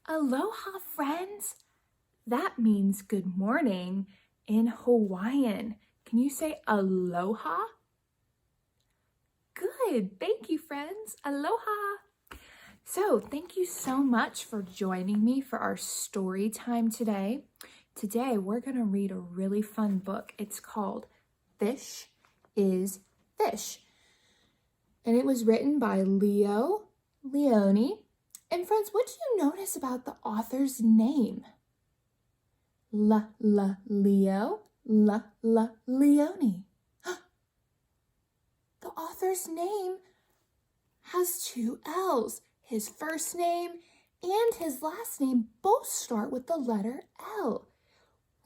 Aloha, friends. That means good morning in Hawaiian. Can you say aloha? Good. Thank you, friends. Aloha. So, thank you so much for joining me for our story time today. Today, we're going to read a really fun book. It's called Fish is Fish. And it was written by Leo Leone. And friends, what do you notice about the author's name? Leo, Leone. The author's name has two L's. His first name and his last name both start with the letter L.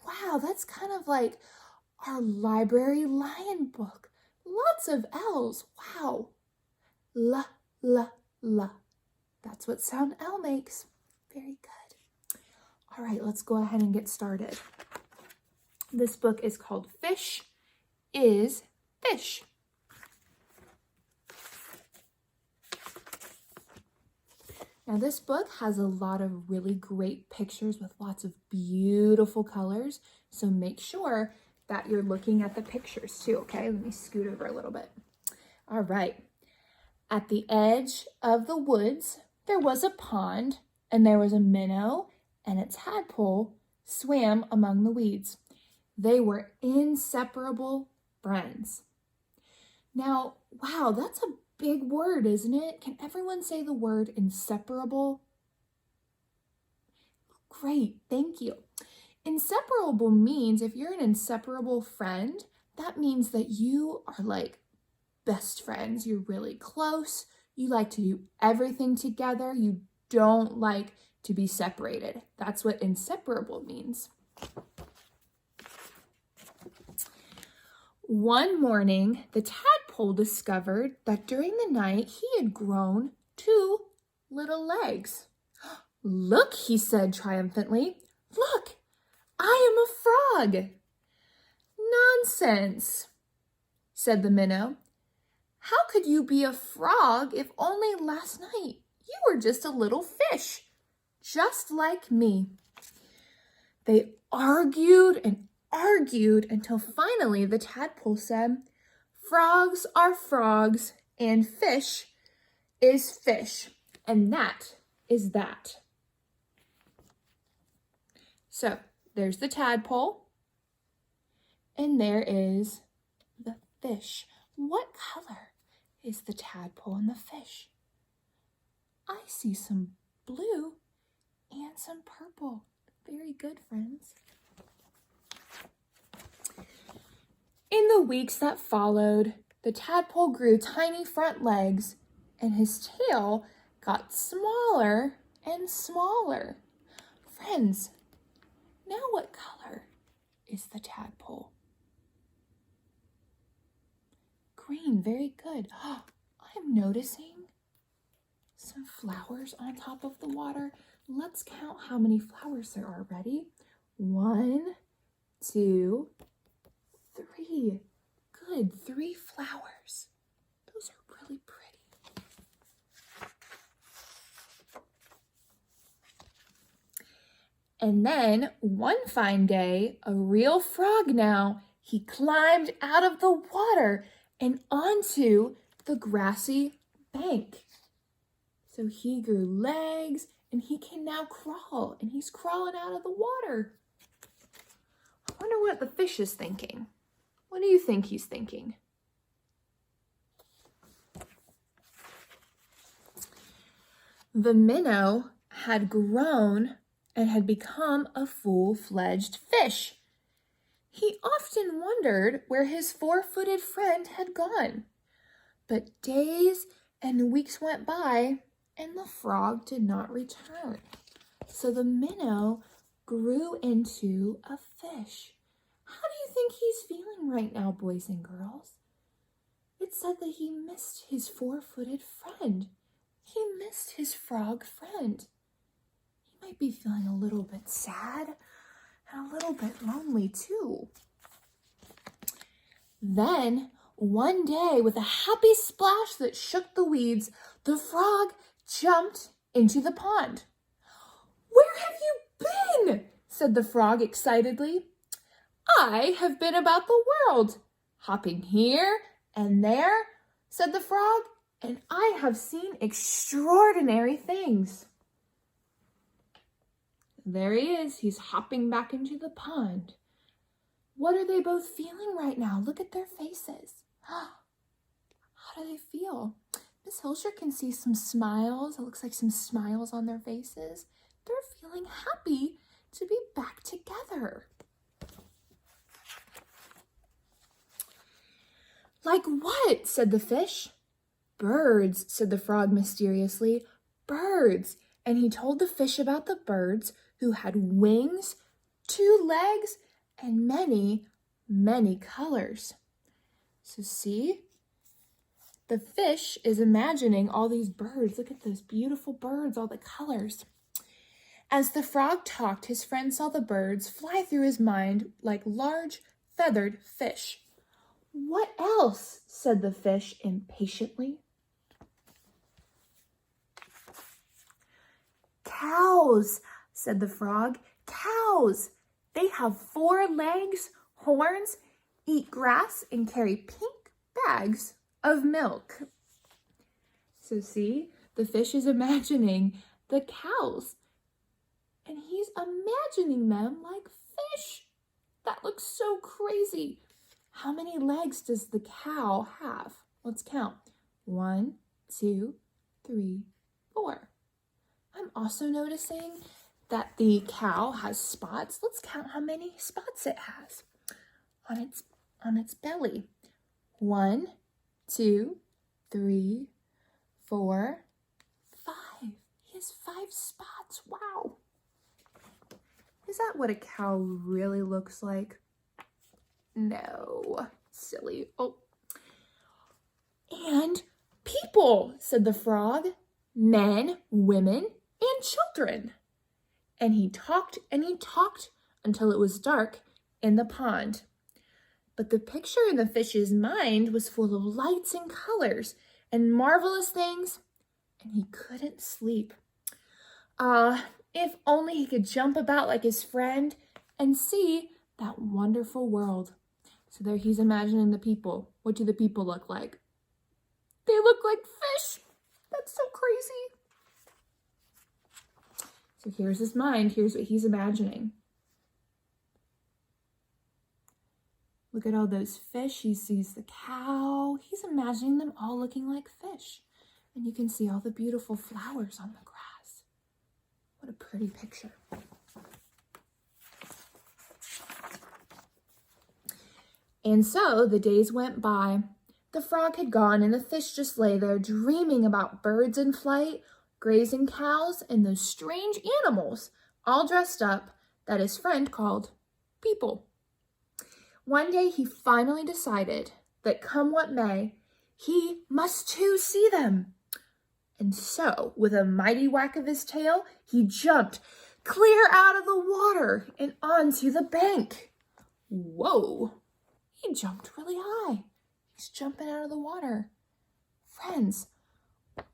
Wow, that's kind of like our library lion book. Lots of L's. Wow. La. That's what sound L makes. Very good. All right, let's go ahead and get started. This book is called Fish is Fish. Now, this book has a lot of really great pictures with lots of beautiful colors. So make sure that you're looking at the pictures too, okay? Let me scoot over a little bit. All right. At the edge of the woods, there was a pond, and there was a minnow and a tadpole swam among the weeds. They were inseparable friends. Now, wow, that's a big word, isn't it? Can everyone say the word inseparable? Great, thank you. Inseparable means if you're an inseparable friend, that means that you are like best friends. You're really close. You like to do everything together. You don't like to be separated. That's what inseparable means. One morning, the tadpole discovered that during the night he had grown 2 little legs. "Look," he said triumphantly. "Look, I am a frog." "Nonsense," said the minnow. "How could you be a frog if only last night you were just a little fish, just like me?" They argued and argued until finally the tadpole said, "Frogs are frogs and fish is fish, and that is that." So there's the tadpole and there is the fish. What color is the tadpole and the fish? I see some blue and some purple. Very good, friends. In the weeks that followed, the tadpole grew tiny front legs and his tail got smaller and smaller. Friends, now what color is the tadpole? Green, very good. I'm noticing some flowers on top of the water. Let's count how many flowers there are. Ready? 1, 2, 3. Good, 3 flowers. Those are really pretty. And then one fine day, a real frog now, he climbed out of the water and onto the grassy bank. So he grew legs and he can now crawl, and he's crawling out of the water. I wonder what the fish is thinking. What do you think he's thinking? The minnow had grown and had become a full-fledged fish. He often wondered where his 4-footed friend had gone. But days and weeks went by and the frog did not return. So the minnow grew into a fish. How do you think he's feeling right now, boys and girls? It said that he missed his 4-footed friend. He missed his frog friend. He might be feeling a little bit sad and a little bit lonely too. Then, one day, with a happy splash that shook the weeds, the frog jumped into the pond. seen," said the frog excitedly. "I have been about the world, hopping here and there," said the frog, "and I have seen extraordinary things." There he is. He's hopping back into the pond. What are they both feeling right now? Look at their faces. How do they feel? Miss Hilscher can see some smiles. It looks like some smiles on their faces. They're feeling happy to be back together. "Like what?" said the fish. "Birds," said the frog mysteriously. "Birds." And he told the fish about the birds who had wings, 2 legs, and many, many colors. So see, the fish is imagining all these birds. Look at those beautiful birds, all the colors. As the frog talked, his friend saw the birds fly through his mind like large, feathered fish. "What else?" said the fish impatiently. "Cows," said the frog. "Cows. They have 4 legs, horns, eat grass, and carry pink bags of milk." So see, the fish is imagining the cows, and he's imagining them like fish. That looks so crazy. How many legs does the cow have? Let's count. 1, 2, 3, 4. I'm also noticing that the cow has spots. Let's count how many spots it has on its belly. 1, 2, 3, 4, 5. He has 5 spots. Wow. Is that what a cow really looks like? No, silly. Oh. "And people," said the frog. "Men, women, and children." And he talked until it was dark in the pond. But the picture in the fish's mind was full of lights and colors and marvelous things, and he couldn't sleep. If only he could jump about like his friend and see that wonderful world. So there he's imagining the people. What do the people look like? They look like fish. That's so crazy. So here's his mind. Here's what he's imagining. Look at all those fish. He sees the cow. He's imagining them all looking like fish. And you can see all the beautiful flowers on the grass. What a pretty picture. And so the days went by. The frog had gone and the fish just lay there dreaming about birds in flight, grazing cows, and those strange animals all dressed up that his friend called people. One day he finally decided that come what may, he must too see them. And so, with a mighty whack of his tail, he jumped clear out of the water and onto the bank. Whoa! He jumped really high. He's jumping out of the water. Friends,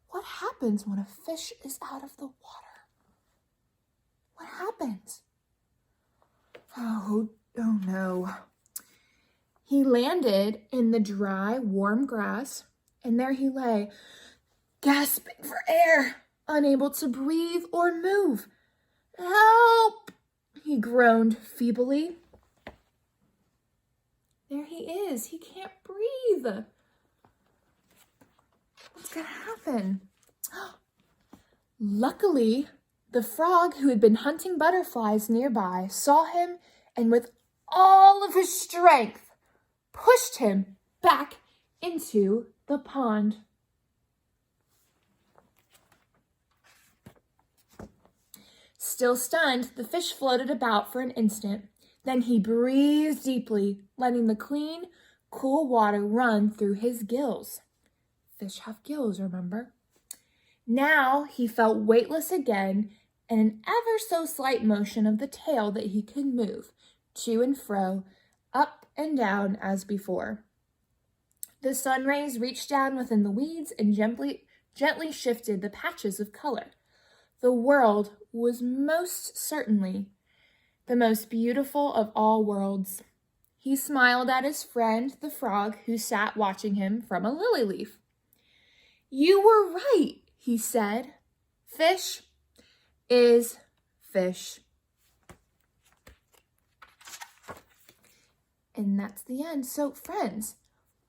what happens when a fish is out of the water? What happens? Oh no. He landed in the dry, warm grass, and there he lay, gasping for air, unable to breathe or move. "Help!" he groaned feebly. There he is. He can't breathe. What's going to happen? Luckily, the frog who had been hunting butterflies nearby saw him and with all of his strength pushed him back into the pond. Still stunned, the fish floated about for an instant. Then he breathed deeply, letting the clean, cool water run through his gills. Fish have gills, remember? Now he felt weightless again, and an ever so slight motion of the tail that he could move to and fro, up and down as before. The sun rays reached down within the weeds and gently shifted the patches of color. The world was most certainly the most beautiful of all worlds. He smiled at his friend, the frog, who sat watching him from a lily leaf. "You were right," he said. "Fish is fish." And that's the end. So, friends,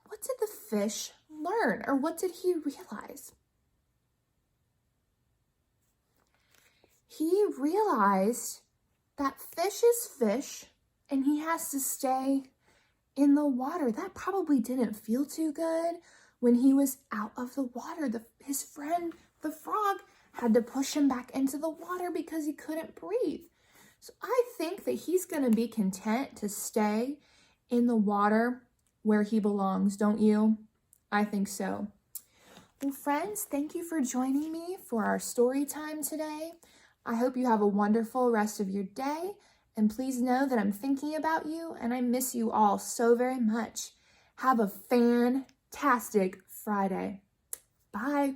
what did the fish learn, or what did he realize? He realized that fish is fish, and he has to stay in the water. That probably didn't feel too good when he was out of the water. His friend, the frog, had to push him back into the water because he couldn't breathe. So I think that he's going to be content to stay in the water where he belongs, don't you? I think so. Well, friends, thank you for joining me for our story time today. I hope you have a wonderful rest of your day, and please know that I'm thinking about you and I miss you all so very much. Have a fantastic Friday. Bye.